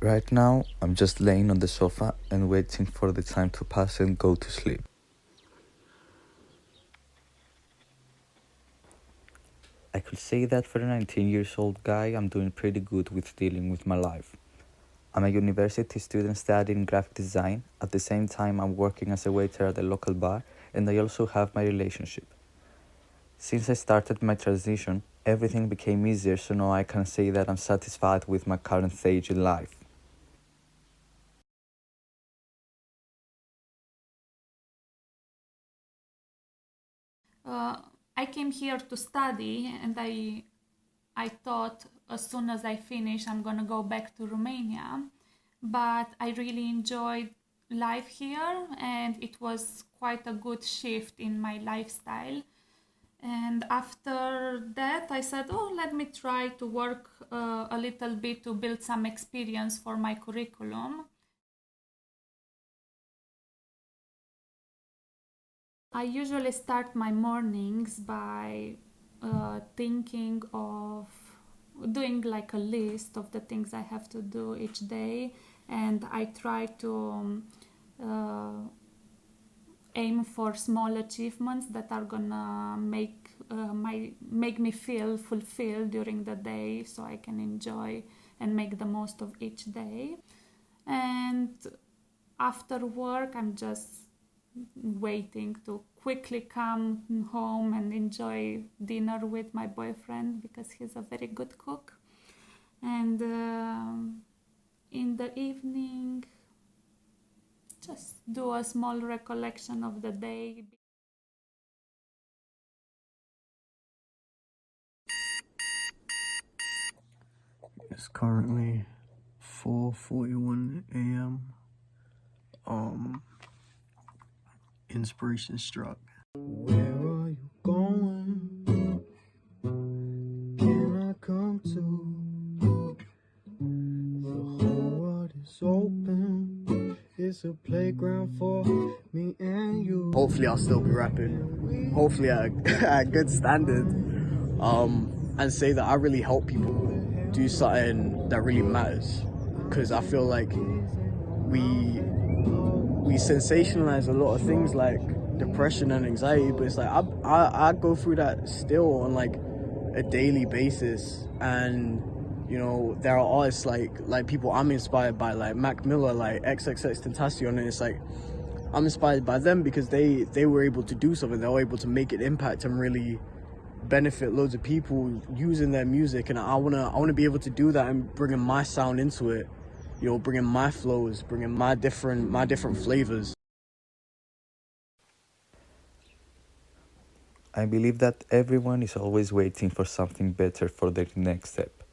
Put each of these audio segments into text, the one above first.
Right now, I'm just laying on the sofa and waiting for the time to pass and go to sleep. I could say that for a 19 years old guy, I'm doing pretty good with dealing with my life. I'm a university student studying graphic design. At the same time, I'm working as a waiter at a local bar, and I also have my relationship. Since I started my transition, everything became easier, so now I can say that I'm satisfied with my current stage in life. Uh, I came here to study, and I thought as soon as I finish, I'm gonna go back to Romania. But I really enjoyed life here, and it was quite a good shift in my lifestyle. And after that, I said, oh, let me try to work a little bit to build some experience for my curriculum. I usually start my mornings by thinking of doing like a list of the things I have to do each day, and I try to uh, aim for small achievements that are gonna make me feel fulfilled during the day, so I can enjoy and make the most of each day. And after work, I'm just waiting to quickly come home and enjoy dinner with my boyfriend because he's a very good cook. And in the evening, just do a small recollection of the day. It's currently 4:41 a.m. Um, inspiration struck. Where are you going? Can I come to? The whole world is open. It's a playground for me and you. Hopefully, I'll still be rapping. Hopefully, at a good standard. And say that I really help people do something that really matters. Because I feel like we sensationalize a lot of things like depression and anxiety, but it's like I go through that still on like a daily basis. And you know, there are artists like people I'm inspired by, like Mac Miller, like XXXTentacion, and it's like I'm inspired by them because they were able to do something. They were able to make an impact and really benefit loads of people using their music. And I wanna be able to do that and bringing my sound into it, you know, bringing my flows, bringing my different flavors. I believe that everyone is always waiting for something better for their next step.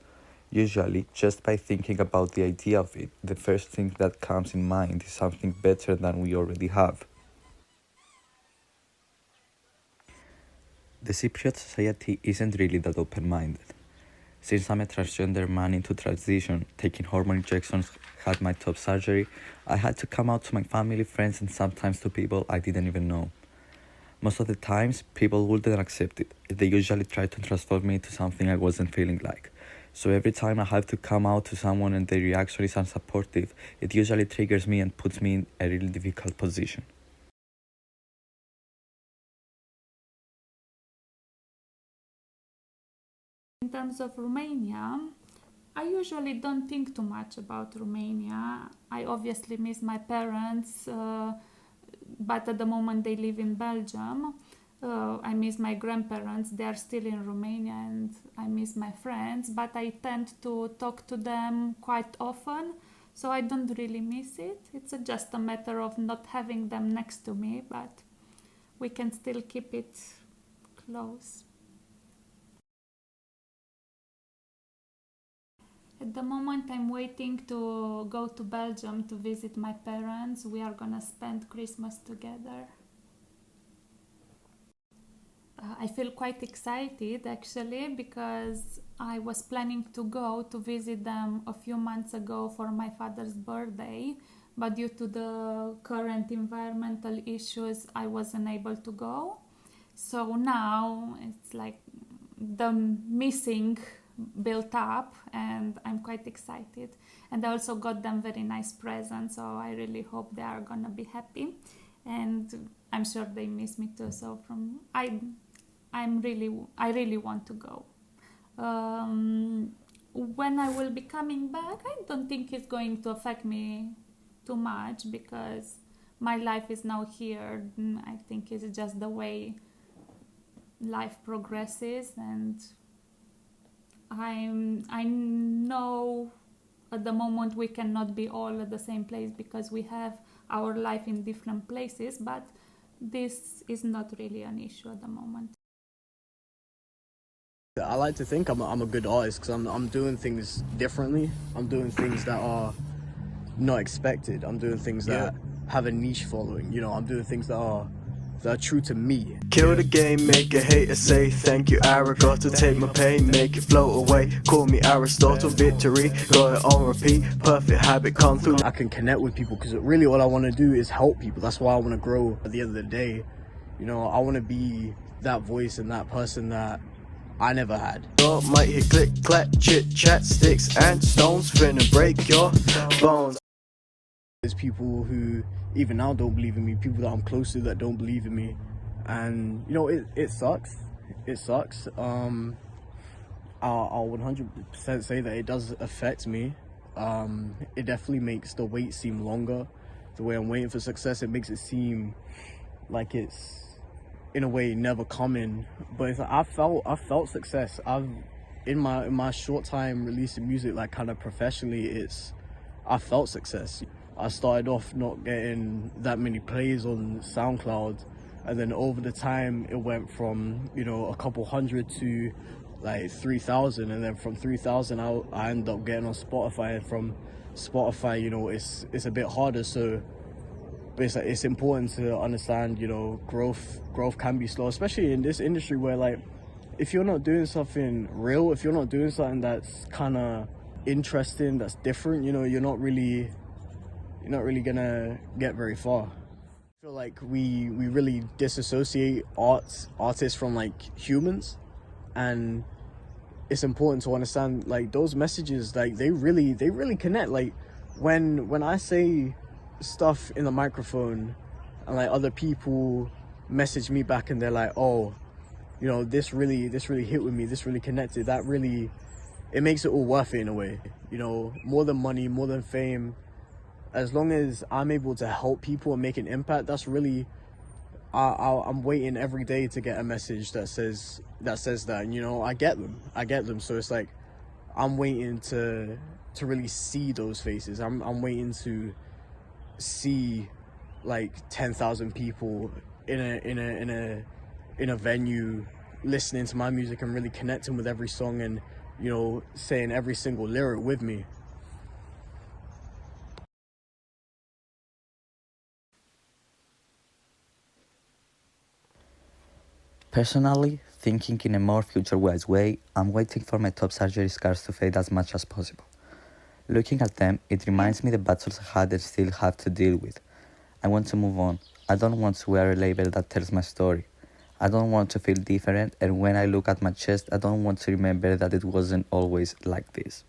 Usually, just by thinking about the idea of it, the first thing that comes in mind is something better than we already have. The Cypriot society isn't really that open-minded. Since I'm a transgender man into transition, taking hormone injections, had my top surgery, I had to come out to my family, friends, and sometimes to people I didn't even know. Most of the times, people wouldn't accept it. They usually try to transform me into something I wasn't feeling like. So every time I have to come out to someone and their reaction is unsupportive, it usually triggers me and puts me in a really difficult position. In terms of Romania, I usually don't think too much about Romania. I obviously miss my parents, but at the moment they live in Belgium. I miss my grandparents, they are still in Romania, and I miss my friends, but I tend to talk to them quite often, so I don't really miss it. It's just a matter of not having them next to me, but we can still keep it close. At the moment, I'm waiting to go to Belgium to visit my parents. We are gonna spend Christmas together. I feel quite excited actually because I was planning to go to visit them a few months ago for my father's birthday, but due to the current environmental issues, I wasn't able to go. So now it's like the missing built up, and I'm quite excited. and I also got them very nice presents, so I really hope they are gonna be happy, and I'm sure they miss me too. So I really want to go. When I will be coming back, I don't think it's going to affect me too much because my life is now here. I think it's just the way life progresses, and I know at the moment we cannot be all at the same place because we have our life in different places, but this is not really an issue at the moment. I like to think I'm a good artist because I'm doing things differently. I'm doing things that are not expected. I'm doing things that have a niche following. You know, I'm doing things that are true to me. Kill the game, make a hater say thank you Aristotle, take my pain, make it float away, call me Aristotle, victory, got it on repeat, perfect habit come through. I can connect with people because really all I want to do is help people. That's why I want to grow. At the end of the day, you know, I want to be that voice and that person that I never had. Your might hit click, clack, chit, chat, sticks and stones, finna break your bones. There's people who even now don't believe in me, people that I'm close to that don't believe in me, and you know, it sucks. It sucks. I'll 100% say that it does affect me. It definitely makes the wait seem longer. The way I'm waiting for success, it makes it seem like it's in a way never coming. But it's like I felt success. In my short time releasing music, like kind of professionally, I felt success. I started off not getting that many plays on SoundCloud, and then over the time it went from, you know, a couple hundred to like 3,000, and then from 3,000 I ended up getting on Spotify, and from Spotify, you know, it's a bit harder. So it's important to understand, you know, growth can be slow, especially in this industry where, like, if you're not doing something real, if you're not doing something that's kind of interesting, that's different, you know, you're not really gonna get very far. I feel like we really disassociate artists from like humans, and it's important to understand like those messages, like they really connect. Like when I say stuff in the microphone and like other people message me back and they're like, oh, you know, this really hit with me, this really connected, that really, it makes it all worth it in a way. You know, more than money, more than fame, as long as I'm able to help people and make an impact, that's really, I'm waiting every day to get a message that says that, and you know, I get them. So it's like I'm waiting to really see those faces. I'm waiting to see like 10,000 people in a venue listening to my music and really connecting with every song, and you know, saying every single lyric with me. Personally, thinking in a more future-wise way, I'm waiting for my top surgery scars to fade as much as possible. Looking at them, it reminds me the battles I had and still have to deal with. I want to move on. I don't want to wear a label that tells my story. I don't want to feel different, and when I look at my chest, I don't want to remember that it wasn't always like this.